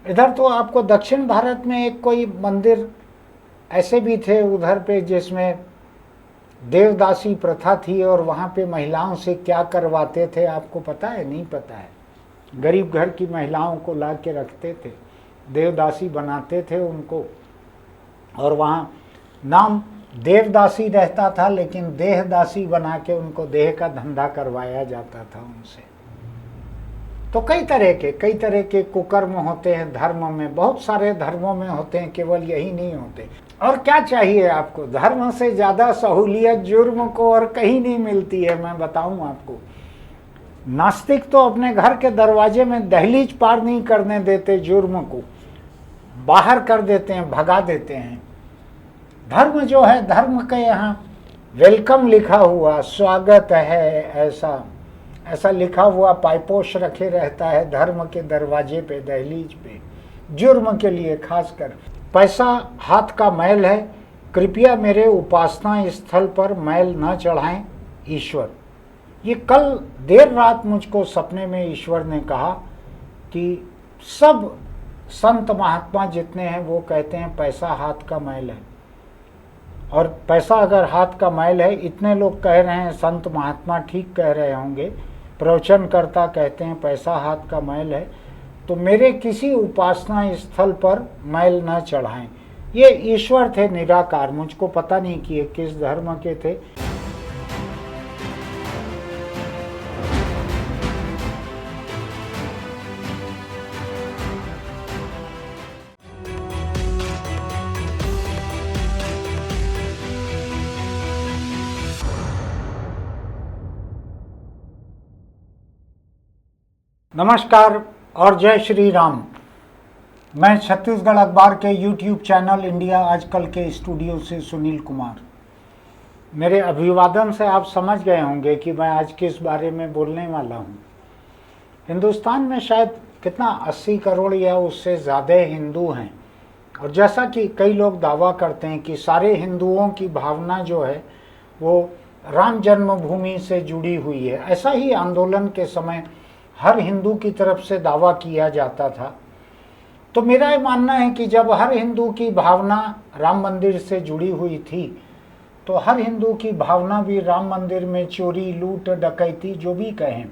इधर तो आपको दक्षिण भारत में एक कोई मंदिर ऐसे भी थे उधर पे जिसमें देवदासी प्रथा थी, और वहाँ पे महिलाओं से क्या करवाते थे आपको पता है? नहीं पता है। गरीब घर की महिलाओं को ला के रखते थे, देवदासी बनाते थे उनको, और वहाँ नाम देवदासी रहता था लेकिन देहदासी बना के उनको देह का धंधा करवाया जाता था उनसे। तो कई तरह के कुकर्म होते हैं धर्म में, बहुत सारे धर्मों में होते हैं, केवल यही नहीं होते। और क्या चाहिए आपको? धर्म से ज़्यादा सहूलियत जुर्म को और कहीं नहीं मिलती है। मैं बताऊं आपको, नास्तिक तो अपने घर के दरवाजे में दहलीज पार नहीं करने देते, जुर्म को बाहर कर देते हैं, भगा देते हैं। धर्म जो है, धर्म के यहाँ वेलकम लिखा हुआ, स्वागत है, ऐसा लिखा हुआ पाइपोश रखे रहता है धर्म के दरवाजे पे, दहलीज पे, जुर्म के लिए खासकर। पैसा हाथ का मैल है, कृपया मेरे उपासना स्थल पर मैल न चढ़ाएं ईश्वर। ये कल देर रात मुझको सपने में ईश्वर ने कहा कि सब संत महात्मा जितने हैं वो कहते हैं पैसा हाथ का मैल है, और पैसा अगर हाथ का मैल है, इतने लोग कह रहे हैं, संत महात्मा ठीक कह रहे होंगे, प्रवचनकर्ता कहते हैं पैसा हाथ का मैल है, तो मेरे किसी उपासना स्थल पर मैल न चढ़ाएं। ये ईश्वर थे निराकार, मुझको पता नहीं कि ये किस धर्म के थे। नमस्कार और जय श्री राम। मैं छत्तीसगढ़ अखबार के YouTube चैनल इंडिया आजकल के स्टूडियो से सुनील कुमार। मेरे अभिवादन से आप समझ गए होंगे कि मैं आज किस बारे में बोलने वाला हूँ। हिंदुस्तान में शायद कितना 80 करोड़ या उससे ज़्यादा हिंदू हैं, और जैसा कि कई लोग दावा करते हैं कि सारे हिंदुओं की भावना जो है वो राम जन्मभूमि से जुड़ी हुई है, ऐसा ही आंदोलन के समय हर हिंदू की तरफ से दावा किया जाता था। तो मेरा ये मानना है कि जब हर हिंदू की भावना राम मंदिर से जुड़ी हुई थी, तो हर हिंदू की भावना भी राम मंदिर में चोरी, लूट, डकैती जो भी कहें,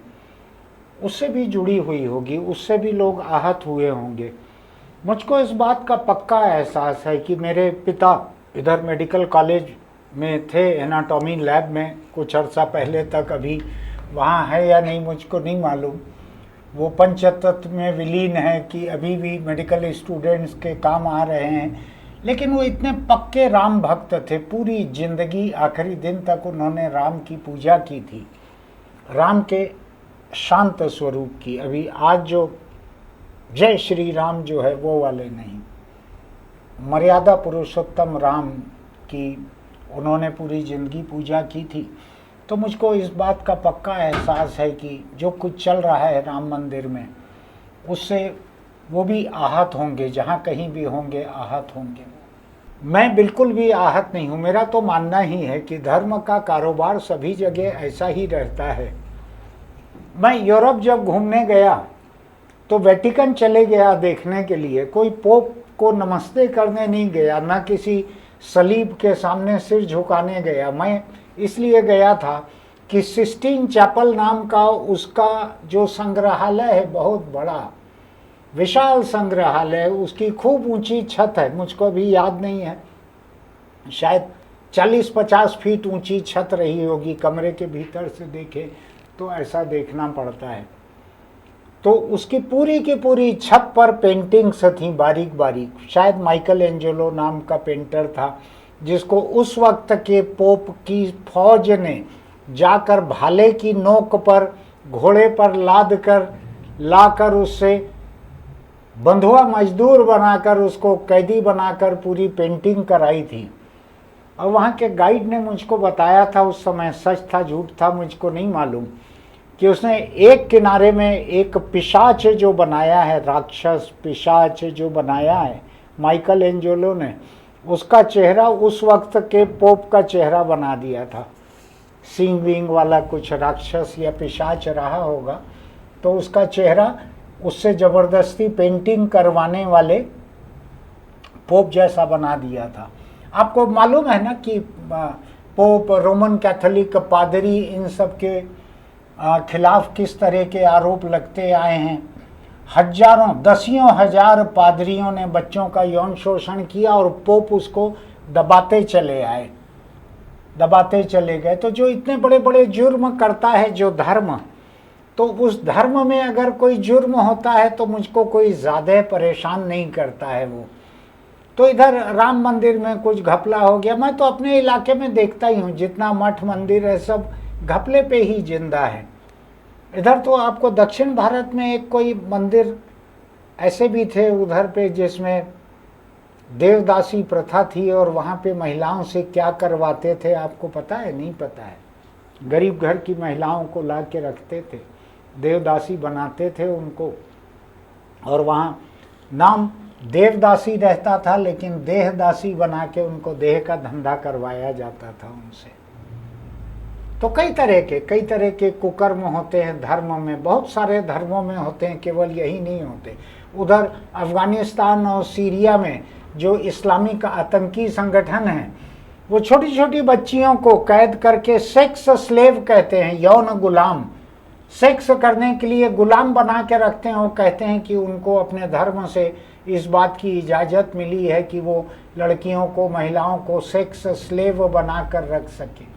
उससे भी जुड़ी हुई होगी, उससे भी लोग आहत हुए होंगे। मुझको इस बात का पक्का एहसास है कि मेरे पिता इधर मेडिकल कॉलेज में थे, एनाटॉमी लैब में कुछ अर्सा पहले तक, अभी वहाँ है या नहीं मुझको नहीं मालूम, वो पंचतत्व में विलीन है कि अभी भी मेडिकल स्टूडेंट्स के काम आ रहे हैं। लेकिन वो इतने पक्के राम भक्त थे, पूरी जिंदगी आखिरी दिन तक उन्होंने राम की पूजा की थी, राम के शांत स्वरूप की। अभी आज जो जय श्री राम जो है वो वाले नहीं, मर्यादा पुरुषोत्तम राम की उन्होंने पूरी जिंदगी पूजा की थी। तो मुझको इस बात का पक्का एहसास है कि जो कुछ चल रहा है राम मंदिर में, उससे वो भी आहत होंगे, जहाँ कहीं भी होंगे आहत होंगे। मैं बिल्कुल भी आहत नहीं हूँ। मेरा तो मानना ही है कि धर्म का कारोबार सभी जगह ऐसा ही रहता है। मैं यूरोप जब घूमने गया तो वेटिकन चले गया देखने के लिए, कोई पोप को नमस्ते करने नहीं गया, ना किसी सलीब के सामने सिर झुकाने गया। मैं इसलिए गया था कि सिस्टीन चैपल नाम का उसका जो संग्रहालय है, बहुत बड़ा विशाल संग्रहालय, उसकी खूब ऊंची छत है, मुझको भी याद नहीं है, शायद 40-50 फीट ऊंची छत रही होगी। कमरे के भीतर से देखे तो ऐसा देखना पड़ता है। तो उसकी पूरी की पूरी छत पर पेंटिंग्स थी बारीक बारीक। शायद माइकल एंजेलो नाम का पेंटर था, जिसको उस वक्त के पोप की फौज ने जाकर भाले की नोक पर घोड़े पर लाकर उससे बंधुआ मजदूर बनाकर, उसको कैदी बनाकर पूरी पेंटिंग कराई थी। और वहाँ के गाइड ने मुझको बताया था, उस समय सच था झूठ था मुझको नहीं मालूम, कि उसने एक किनारे में एक पिशाच जो बनाया है, राक्षस पिशाच जो बनाया है माइकल एंजेलो ने, उसका चेहरा उस वक्त के पोप का चेहरा बना दिया था। सींग वींग वाला कुछ राक्षस या पिशाच रहा होगा, तो उसका चेहरा उससे ज़बरदस्ती पेंटिंग करवाने वाले पोप जैसा बना दिया था। आपको मालूम है ना कि पोप, रोमन कैथोलिक, पादरी, इन सब के खिलाफ किस तरह के आरोप लगते आए हैं। हजारों, दसियों हजार पादरियों ने बच्चों का यौन शोषण किया और पोप उसको दबाते चले आए, दबाते चले गए। तो जो इतने बड़े बड़े जुर्म करता है जो धर्म, तो उस धर्म में अगर कोई जुर्म होता है तो मुझको कोई ज़्यादा परेशान नहीं करता है वो। तो इधर राम मंदिर में कुछ घपला हो गया। मैं तो अपने इलाके में देखता ही हूँ, जितना मठ मंदिर है सब घपले पे ही जिंदा है। इधर तो आपको दक्षिण भारत में एक कोई मंदिर ऐसे भी थे उधर पे जिसमें देवदासी प्रथा थी, और वहाँ पे महिलाओं से क्या करवाते थे आपको पता है? नहीं पता है। गरीब घर की महिलाओं को ला के रखते थे, देवदासी बनाते थे उनको, और वहाँ नाम देवदासी रहता था लेकिन देहदासी बना के उनको देह का धंधा करवाया जाता था उनसे। तो कई तरह के कुकर्म होते हैं धर्म में, बहुत सारे धर्मों में होते हैं, केवल यही नहीं होते। उधर अफगानिस्तान और सीरिया में जो इस्लामिक आतंकी संगठन है, वो छोटी छोटी बच्चियों को कैद करके सेक्स स्लेव कहते हैं, यौन गुलाम, सेक्स करने के लिए गुलाम बना के रखते हैं। वो कहते हैं कि उनको अपने धर्म से इस बात की इजाज़त मिली है कि वो लड़कियों को, महिलाओं को सेक्स स्लेव बना कर रख सके।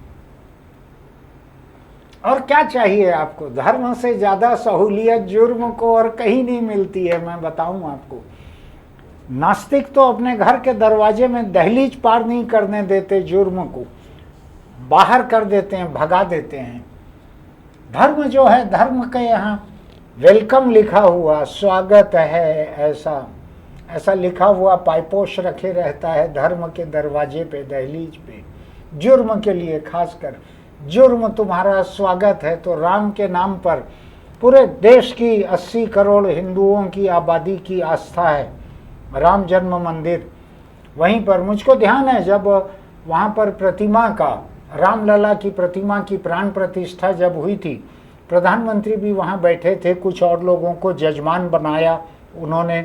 और क्या चाहिए आपको? धर्म से ज़्यादा सहूलियत जुर्म को और कहीं नहीं मिलती है। मैं बताऊं आपको, नास्तिक तो अपने घर के दरवाजे में दहलीज पार नहीं करने देते, जुर्म को बाहर कर देते हैं, भगा देते हैं। धर्म जो है, धर्म के यहाँ वेलकम लिखा हुआ, स्वागत है, ऐसा लिखा हुआ पाइपोश रखे रहता है धर्म के दरवाजे पे, दहलीज पे। जुर्म के लिए खासकर, जुर्म तुम्हारा स्वागत है। तो राम के नाम पर पूरे देश की 80 करोड़ हिंदुओं की आबादी की आस्था है राम जन्म मंदिर। वहीं पर मुझको ध्यान है, जब वहाँ पर प्रतिमा का, रामलला की प्रतिमा की प्राण प्रतिष्ठा जब हुई थी, प्रधानमंत्री भी वहाँ बैठे थे, कुछ और लोगों को जजमान बनाया उन्होंने।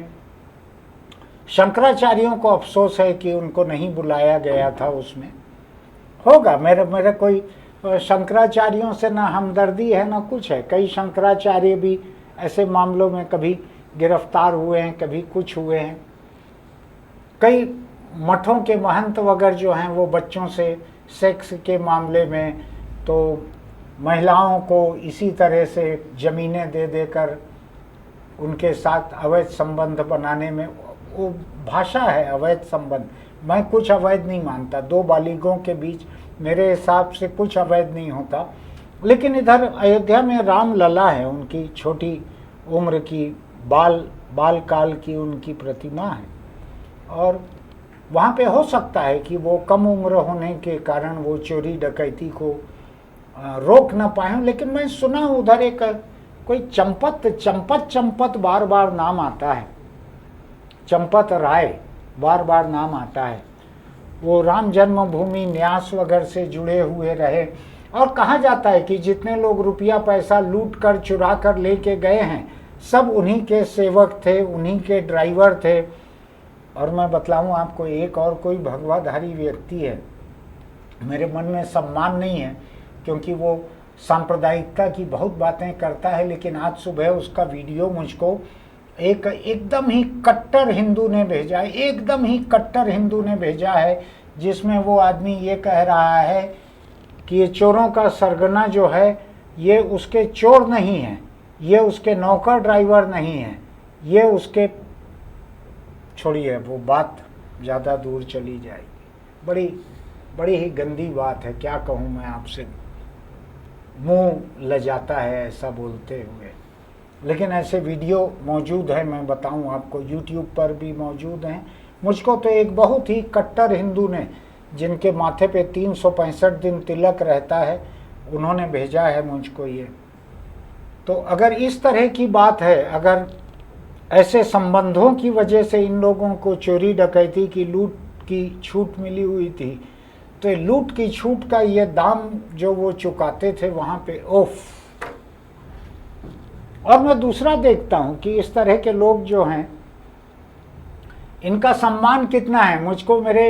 शंकराचार्यों को अफसोस है कि उनको नहीं बुलाया गया था उसमें। होगा, मेरे कोई शंकराचार्यों से ना हमदर्दी है ना कुछ है। कई शंकराचार्य भी ऐसे मामलों में कभी गिरफ्तार हुए हैं, कभी कुछ हुए हैं। कई मठों के महंत वगैरह जो हैं वो बच्चों से सेक्स के मामले में, तो महिलाओं को इसी तरह से ज़मीनें दे देकर उनके साथ अवैध संबंध बनाने में, वो भाषा है अवैध संबंध। मैं कुछ अवैध नहीं मानता, दो बालिगों के बीच मेरे हिसाब से कुछ अवैध नहीं होता। लेकिन इधर अयोध्या में राम लला है, उनकी छोटी उम्र की, बाल काल की उनकी प्रतिमा है, और वहाँ पे हो सकता है कि वो कम उम्र होने के कारण वो चोरी डकैती को रोक ना पाए। लेकिन मैं सुना उधर एक कोई चंपत बार बार नाम आता है, चंपत राय बार बार नाम आता है। वो राम जन्मभूमि न्यास वगैरह से जुड़े हुए रहे, और कहा जाता है कि जितने लोग रुपया पैसा लूट कर चुरा कर लेके गए हैं सब उन्हीं के सेवक थे, उन्हीं के ड्राइवर थे। और मैं बतलाऊं आपको, एक और कोई भगवाधारी व्यक्ति है, मेरे मन में सम्मान नहीं है क्योंकि वो सांप्रदायिकता की बहुत बातें करता है, लेकिन आज सुबह उसका वीडियो मुझको एकदम ही कट्टर हिंदू ने भेजा है, एकदम ही कट्टर हिंदू ने भेजा है, जिसमें वो आदमी ये कह रहा है कि ये चोरों का सरगना जो है ये उसके चोर नहीं है, ये उसके नौकर ड्राइवर नहीं है, ये उसके, छोड़िए वो बात ज़्यादा दूर चली जाएगी। बड़ी ही गंदी बात है, क्या कहूँ मैं आपसे, मुंह लजाता है ऐसा बोलते हुए। लेकिन ऐसे वीडियो मौजूद है, मैं बताऊं आपको, यूट्यूब पर भी मौजूद हैं। मुझको तो एक बहुत ही कट्टर हिंदू ने, जिनके माथे पे 365 दिन तिलक रहता है, उन्होंने भेजा है मुझको ये। तो अगर इस तरह की बात है, अगर ऐसे संबंधों की वजह से इन लोगों को चोरी डकैती की, लूट की छूट मिली हुई थी, तो ये लूट की छूट का ये दाम जो वो चुकाते थे वहाँ पे, ओफ, और मैं दूसरा देखता हूं कि इस तरह के लोग जो हैं इनका सम्मान कितना है। मुझको मेरे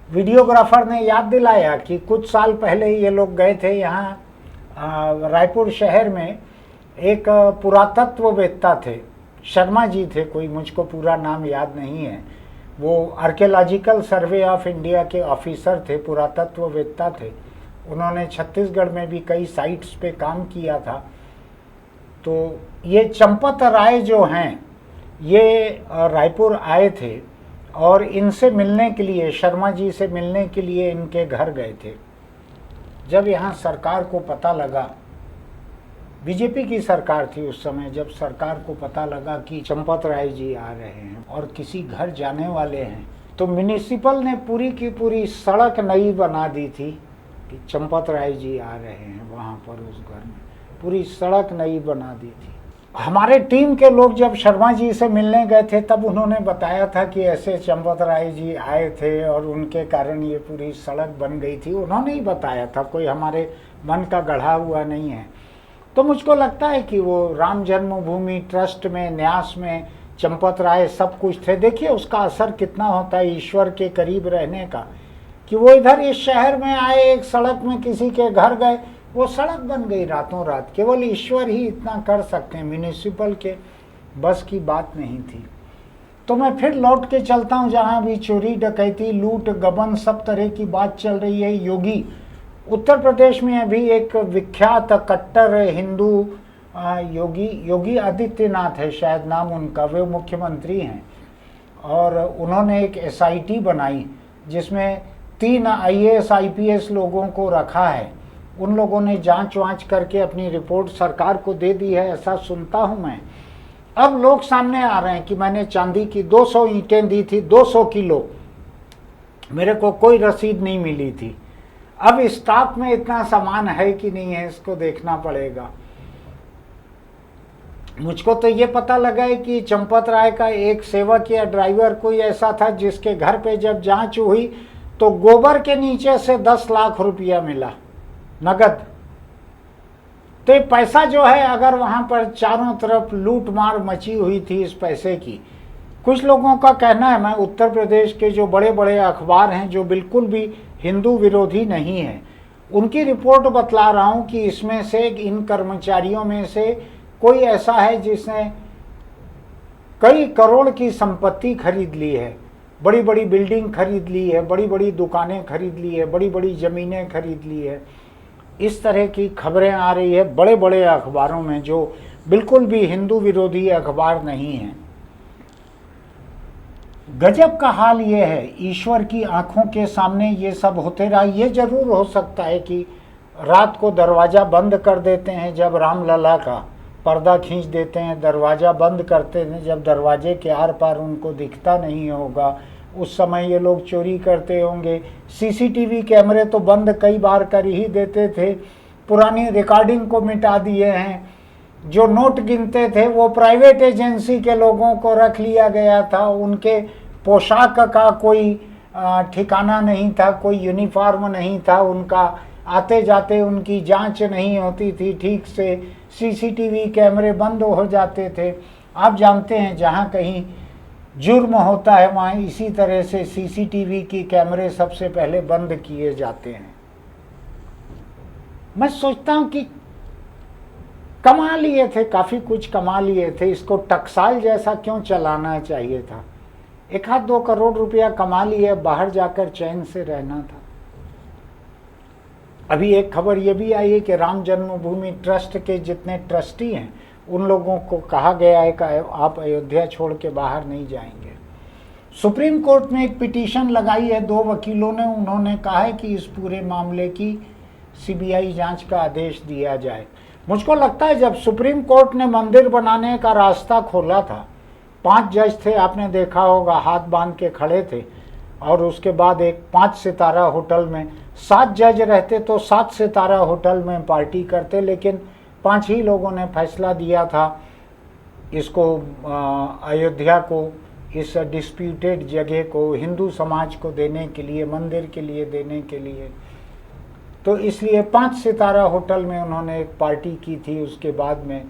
वीडियोग्राफर ने याद दिलाया कि कुछ साल पहले ये लोग गए थे यहाँ रायपुर शहर में, एक पुरातत्ववेत्ता थे, शर्मा जी थे कोई, मुझको पूरा नाम याद नहीं है। वो आर्कियोलॉजिकल सर्वे ऑफ इंडिया के ऑफिसर थे, पुरातत्ववेत्ता थे। उन्होंने छत्तीसगढ़ में भी कई साइट्स पे काम किया था। तो ये चंपत राय जो हैं ये रायपुर आए थे और इनसे मिलने के लिए, शर्मा जी से मिलने के लिए इनके घर गए थे। जब यहाँ सरकार को पता लगा, बीजेपी की सरकार थी उस समय, जब सरकार को पता लगा कि चंपत राय जी आ रहे हैं और किसी घर जाने वाले हैं, तो म्युनिसिपल ने पूरी की पूरी सड़क नई बना दी थी कि चंपत राय जी आ रहे हैं। वहाँ पर उस घर में पूरी सड़क नई बना दी थी। हमारे टीम के लोग जब शर्मा जी से मिलने गए थे तब उन्होंने बताया था कि ऐसे चंपत राय जी आए थे और उनके कारण ये पूरी सड़क बन गई थी। उन्होंने ही बताया था, कोई हमारे मन का गढ़ा हुआ नहीं है। तो मुझको लगता है कि वो राम जन्मभूमि ट्रस्ट में, न्यास में चंपत राय सब कुछ थे। देखिए उसका असर कितना होता है ईश्वर के करीब रहने का, कि वो इधर इस शहर में आए, एक सड़क में किसी के घर गए, वो सड़क बन गई रातों रात। केवल ईश्वर ही इतना कर सकते हैं, म्युनिसिपल के बस की बात नहीं थी। तो मैं फिर लौट के चलता हूँ जहाँ भी चोरी डकैती लूट गबन सब तरह की बात चल रही है। योगी उत्तर प्रदेश में अभी एक विख्यात कट्टर हिंदू योगी आदित्यनाथ है शायद नाम उनका, वे मुख्यमंत्री हैं और उन्होंने एक SIT बनाई जिसमें 3 IAS IPS लोगों को रखा है। उन लोगों ने जांच वांच करके अपनी रिपोर्ट सरकार को दे दी है, ऐसा सुनता हूं मैं। अब लोग सामने आ रहे हैं कि मैंने चांदी की 200 ईंटें दी थी, 200 किलो, मेरे को कोई रसीद नहीं मिली थी। अब स्टॉक में इतना सामान है कि नहीं है, इसको देखना पड़ेगा। मुझको तो ये पता लगा है कि चंपत राय का एक सेवक या ड्राइवर कोई ऐसा था जिसके घर पे जब जांच हुई तो गोबर के नीचे से 10 लाख रुपया मिला नगद। तो ये पैसा जो है, अगर वहां पर चारों तरफ लूट मार मची हुई थी इस पैसे की, कुछ लोगों का कहना है, मैं उत्तर प्रदेश के जो बड़े बड़े अखबार हैं जो बिल्कुल भी हिंदू विरोधी नहीं है, उनकी रिपोर्ट बतला रहा हूं कि इसमें से इन कर्मचारियों में से कोई ऐसा है जिसने कई करोड़ की संपत्ति खरीद ली है, बड़ी बड़ी बिल्डिंग खरीद ली है, बड़ी बड़ी दुकानें खरीद ली है, बड़ी बड़ी जमीनें खरीद ली है। इस तरह की खबरें आ रही है बड़े बड़े अखबारों में जो बिल्कुल भी हिंदू विरोधी अखबार नहीं है। गजब का हाल ये है, ईश्वर की आंखों के सामने ये सब होते रहा। ये जरूर हो सकता है कि रात को दरवाज़ा बंद कर देते हैं, जब रामलला का पर्दा खींच देते हैं, दरवाज़ा बंद करते हैं, जब दरवाजे के आर पार उनको दिखता नहीं होगा, उस समय ये लोग चोरी करते होंगे। CCTV कैमरे तो बंद कई बार कर ही देते थे, पुरानी रिकॉर्डिंग को मिटा दिए हैं। जो नोट गिनते थे वो प्राइवेट एजेंसी के लोगों को रख लिया गया था, उनके पोशाक का कोई ठिकाना नहीं था, कोई यूनिफॉर्म नहीं था उनका, आते जाते उनकी जांच नहीं होती थी ठीक से, CCTV कैमरे बंद हो जाते थे। आप जानते हैं जहाँ कहीं जुर्म होता है वहाँ इसी तरह से CCTV की कैमरे सबसे पहले बंद किए जाते हैं। मैं सोचता हूँ कि कमा लिए थे, काफ़ी कुछ कमा लिए थे, इसको टकसाल जैसा क्यों चलाना चाहिए था। 1-2 करोड़ रुपया कमा लिए, बाहर जाकर चैन से रहना था। अभी एक खबर ये भी आई है कि राम जन्मभूमि ट्रस्ट के जितने ट्रस्टी हैं उन लोगों को कहा गया है कि आप अयोध्या छोड़ के बाहर नहीं जाएंगे। सुप्रीम कोर्ट में एक पिटीशन लगाई है 2 वकीलों ने, उन्होंने कहा है कि इस पूरे मामले की CBI जांच का आदेश दिया जाए। मुझको लगता है जब सुप्रीम कोर्ट ने मंदिर बनाने का रास्ता खोला था, 5 जज थे, आपने देखा होगा, हाथ बांध के खड़े थे, और उसके बाद एक 5 सितारा होटल में 7 जज रहते तो 7 सितारा होटल में पार्टी करते, लेकिन 5 ही लोगों ने फैसला दिया था इसको अयोध्या को, इस डिस्प्यूटेड जगह को हिंदू समाज को देने के लिए, मंदिर के लिए देने के लिए। तो इसलिए 5 सितारा होटल में उन्होंने एक पार्टी की थी। उसके बाद में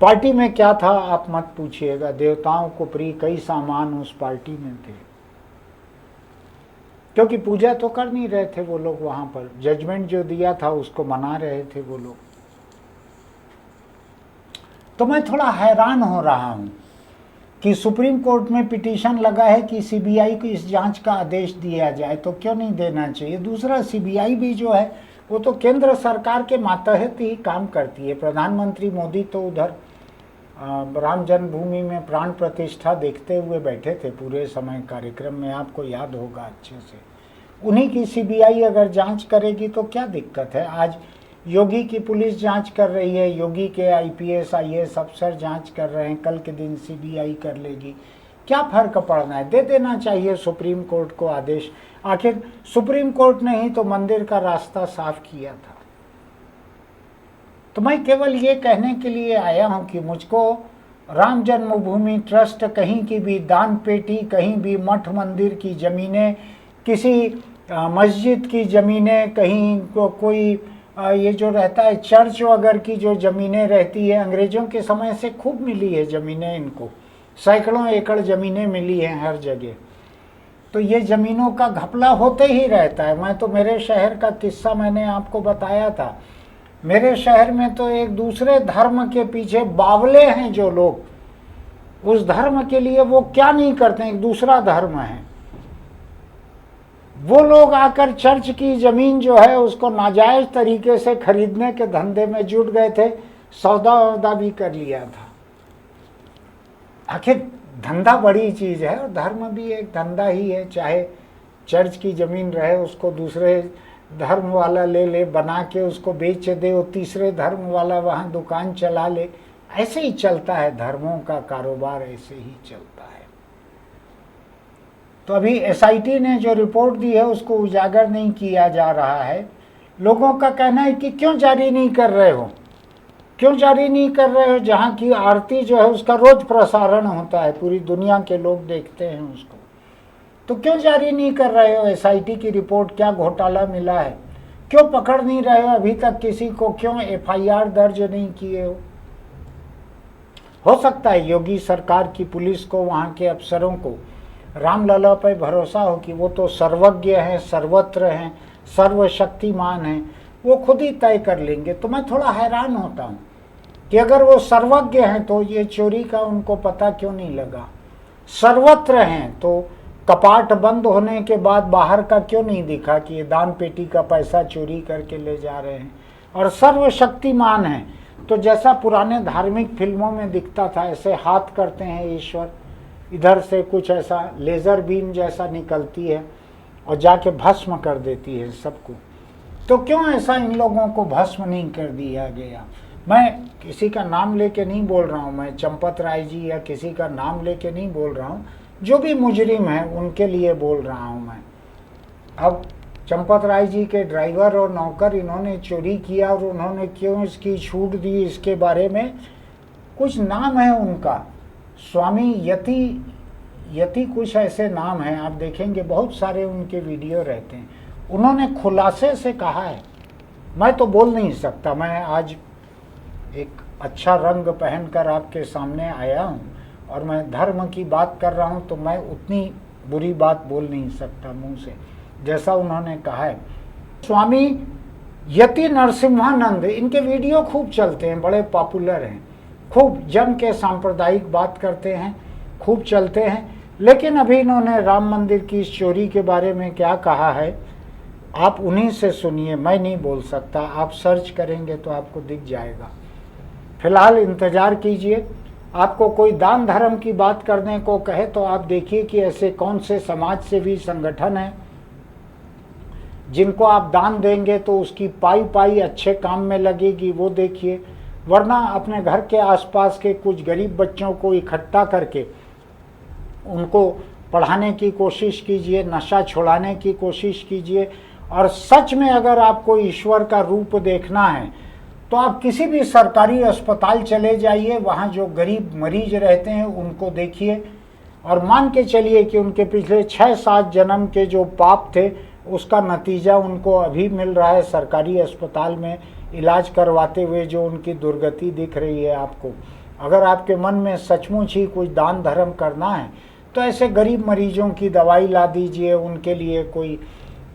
पार्टी में क्या था आप मत पूछिएगा, देवताओं को प्रिय कई सामान उस पार्टी में थे, क्योंकि पूजा तो कर नहीं रहे थे वो लोग, वहां पर जजमेंट जो दिया था उसको मना रहे थे वो लोग। तो मैं थोड़ा हैरान हो रहा हूं कि सुप्रीम कोर्ट में पिटीशन लगा है कि सीबीआई को इस जांच का आदेश दिया जाए, तो क्यों नहीं देना चाहिए। दूसरा, सीबीआई भी जो है वो तो केंद्र सरकार के मातहत ही काम करती है। प्रधानमंत्री मोदी तो उधर राम जन्मभूमि में प्राण प्रतिष्ठा देखते हुए बैठे थे पूरे समय कार्यक्रम में, आपको याद होगा अच्छे से। उन्हीं की सीबीआई अगर जांच करेगी तो क्या दिक्कत है। आज योगी की पुलिस जांच कर रही है, योगी के आईपीएस आईएएस अफसर जांच कर रहे हैं, कल के दिन सीबीआई कर लेगी, क्या फर्क पड़ना है। दे देना चाहिए सुप्रीम कोर्ट को आदेश। आखिर सुप्रीम कोर्ट ने ही तो मंदिर का रास्ता साफ किया था। तो मैं केवल ये कहने के लिए आया हूं कि मुझको राम जन्मभूमि ट्रस्ट, कहीं की भी दान पेटी, कहीं भी मठ मंदिर की जमीनें, किसी मस्जिद की जमीनें, कहीं कोई ये जो रहता है चर्च वगैरह की जो ज़मीनें रहती है, अंग्रेज़ों के समय से खूब मिली है ज़मीनें, इनको सैकड़ों एकड़ ज़मीनें मिली हैं हर जगह। तो ये ज़मीनों का घपला होते ही रहता है। मैं तो मेरे शहर का किस्सा मैंने आपको बताया था। मेरे शहर में तो एक दूसरे धर्म के पीछे बावले हैं जो लोग, उस धर्म के लिए वो क्या नहीं करते हैं, एक दूसरा धर्म है, वो लोग आकर चर्च की जमीन जो है उसको नाजायज तरीके से खरीदने के धंधे में जुट गए थे, सौदा वौदा भी कर लिया था। आखिर धंधा बड़ी चीज है और धर्म भी एक धंधा ही है। चाहे चर्च की जमीन रहे उसको दूसरे धर्म वाला ले ले, बना के उसको बेच दे, वो तीसरे धर्म वाला वहां दुकान चला ले, ऐसे ही चलता है धर्मों का कारोबार, ऐसे ही चलता है। तो अभी एसआईटी ने जो रिपोर्ट दी है उसको उजागर नहीं किया जा रहा है। लोगों का कहना है कि क्यों जारी नहीं कर रहे हो, क्यों जारी नहीं कर रहे हो। जहाँ की आरती जो है उसका रोज प्रसारण होता है, पूरी दुनिया के लोग देखते हैं उसको, तो क्यों जारी नहीं कर रहे हो। एसआईटी की रिपोर्ट, क्या घोटाला मिला है, क्यों पकड़ नहीं रहे हो अभी तक किसी को, क्यों एफआईआर दर्ज नहीं किए हो सकता है योगी सरकार की पुलिस को, वहाँ के अफसरों को रामलला पर भरोसा हो कि वो तो सर्वज्ञ हैं, सर्वत्र हैं, सर्वशक्तिमान हैं, वो खुद ही तय कर लेंगे। तो मैं थोड़ा हैरान होता हूँ कि अगर वो सर्वज्ञ हैं तो ये चोरी का उनको पता क्यों नहीं लगा। सर्वत्र हैं तो कपाट बंद होने के बाद बाहर का क्यों नहीं दिखा कि ये दान पेटी का पैसा चोरी करके ले जा रहे हैं। और सर्वशक्तिमान हैं तो जैसा पुराने धार्मिक फिल्मों में दिखता था, ऐसे हाथ करते हैं ईश्वर, इधर से कुछ ऐसा लेज़र बीम जैसा निकलती है और जाके भस्म कर देती है सबको। तो क्यों ऐसा इन लोगों को भस्म नहीं कर दिया गया। मैं किसी का नाम लेके नहीं बोल रहा हूँ, मैं चंपत राय जी या किसी का नाम लेके नहीं बोल रहा हूँ, जो भी मुजरिम है उनके लिए बोल रहा हूँ मैं। अब चंपत राय जी के ड्राइवर और नौकर इन्होंने चोरी किया और उन्होंने क्यों इसकी छूट दी, इसके बारे में कुछ नाम है उनका, स्वामी यति कुछ ऐसे नाम हैं, आप देखेंगे बहुत सारे उनके वीडियो रहते हैं। उन्होंने खुलासे से कहा है, मैं तो बोल नहीं सकता, मैं आज एक अच्छा रंग पहनकर आपके सामने आया हूँ और मैं धर्म की बात कर रहा हूँ, तो मैं उतनी बुरी बात बोल नहीं सकता मुंह से जैसा उन्होंने कहा है। स्वामी यति नरसिम्हानंद, इनके वीडियो खूब चलते हैं, बड़े पॉपुलर हैं, खूब जम के सांप्रदायिक बात करते हैं, खूब चलते हैं। लेकिन अभी इन्होंने राम मंदिर की इस चोरी के बारे में क्या कहा है, आप उन्हीं से सुनिए, मैं नहीं बोल सकता, आप सर्च करेंगे तो आपको दिख जाएगा। फिलहाल इंतजार कीजिए, आपको कोई दान धर्म की बात करने को कहे तो आप देखिए कि ऐसे कौन से समाज सेवी संगठन हैं जिनको आप दान देंगे तो उसकी पाई पाई अच्छे काम में लगेगी, वो देखिए। वरना अपने घर के आसपास के कुछ गरीब बच्चों को इकट्ठा करके उनको पढ़ाने की कोशिश कीजिए, नशा छुड़ाने की कोशिश कीजिए। और सच में अगर आपको ईश्वर का रूप देखना है तो आप किसी भी सरकारी अस्पताल चले जाइए, वहाँ जो गरीब मरीज रहते हैं उनको देखिए और मान के चलिए कि उनके पिछले 6-7 जन्म के जो पाप थे उसका नतीजा उनको अभी मिल रहा है सरकारी अस्पताल में इलाज करवाते हुए, जो उनकी दुर्गति दिख रही है आपको। अगर आपके मन में सचमुच ही कुछ दान धर्म करना है तो ऐसे गरीब मरीजों की दवाई ला दीजिए, उनके लिए कोई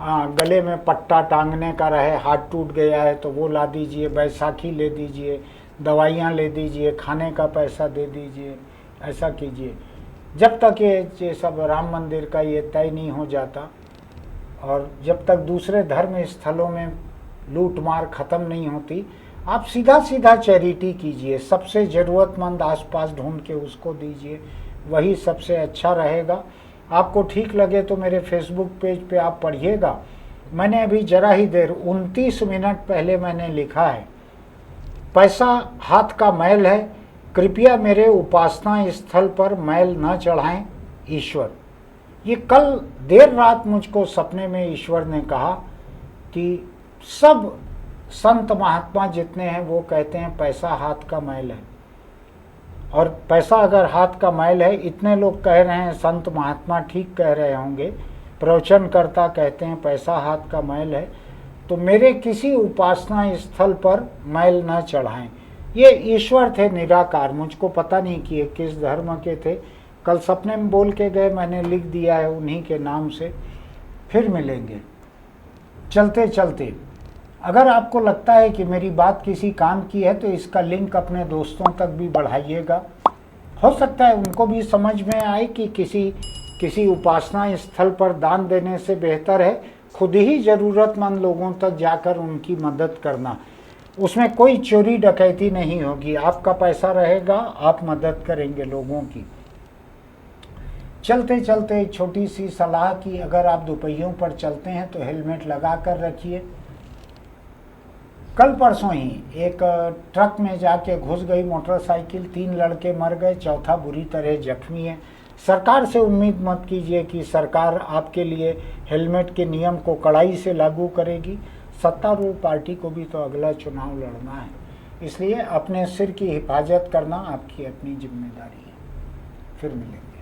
गले में पट्टा टांगने का रहे, हाथ टूट गया है तो वो ला दीजिए, बैसाखी ले दीजिए, दवाइयाँ ले दीजिए, खाने का पैसा दे दीजिए, ऐसा कीजिए। जब तक ये सब राम मंदिर का ये तय नहीं हो जाता और जब तक दूसरे धर्म स्थलों में लूट मार ख़त्म नहीं होती, आप सीधा सीधा चैरिटी कीजिए, सबसे ज़रूरतमंद आसपास ढूंढ के उसको दीजिए, वही सबसे अच्छा रहेगा। आपको ठीक लगे तो मेरे फेसबुक पेज पे आप पढ़िएगा। मैंने अभी जरा ही देर 29 मिनट पहले मैंने लिखा है, पैसा हाथ का मैल है, कृपया मेरे उपासना स्थल पर मैल न चढ़ाएं ईश्वर। ये कल देर रात मुझको सपने में ईश्वर ने कहा कि सब संत महात्मा जितने हैं वो कहते हैं पैसा हाथ का मैल है, और पैसा अगर हाथ का मैल है, इतने लोग कह रहे हैं, संत महात्मा ठीक कह रहे होंगे, प्रवचनकर्ता कहते हैं पैसा हाथ का मैल है, तो मेरे किसी उपासना स्थल पर मैल न चढ़ाएं। ये ईश्वर थे निराकार, मुझको पता नहीं कि किस धर्म के थे, कल सपने में बोल के गए, मैंने लिख दिया है उन्हीं के नाम से। फिर मिलेंगे। चलते चलते अगर आपको लगता है कि मेरी बात किसी काम की है तो इसका लिंक अपने दोस्तों तक भी बढ़ाइएगा। हो सकता है उनको भी समझ में आए कि किसी उपासना स्थल पर दान देने से बेहतर है खुद ही ज़रूरतमंद लोगों तक जाकर उनकी मदद करना। उसमें कोई चोरी डकैती नहीं होगी, आपका पैसा रहेगा, आप मदद करेंगे लोगों की। चलते चलते एक छोटी सी सलाह की, अगर आप दोपहियों पर चलते हैं तो हेलमेट लगा कर रखिए। कल परसों ही एक ट्रक में जाके घुस गई मोटरसाइकिल, 3 लड़के मर गए, चौथा बुरी तरह जख्मी है। सरकार से उम्मीद मत कीजिए कि सरकार आपके लिए हेलमेट के नियम को कड़ाई से लागू करेगी। सत्तारूढ़ पार्टी को भी तो अगला चुनाव लड़ना है, इसलिए अपने सिर की हिफाजत करना आपकी अपनी जिम्मेदारी है। फिर मिलेंगे।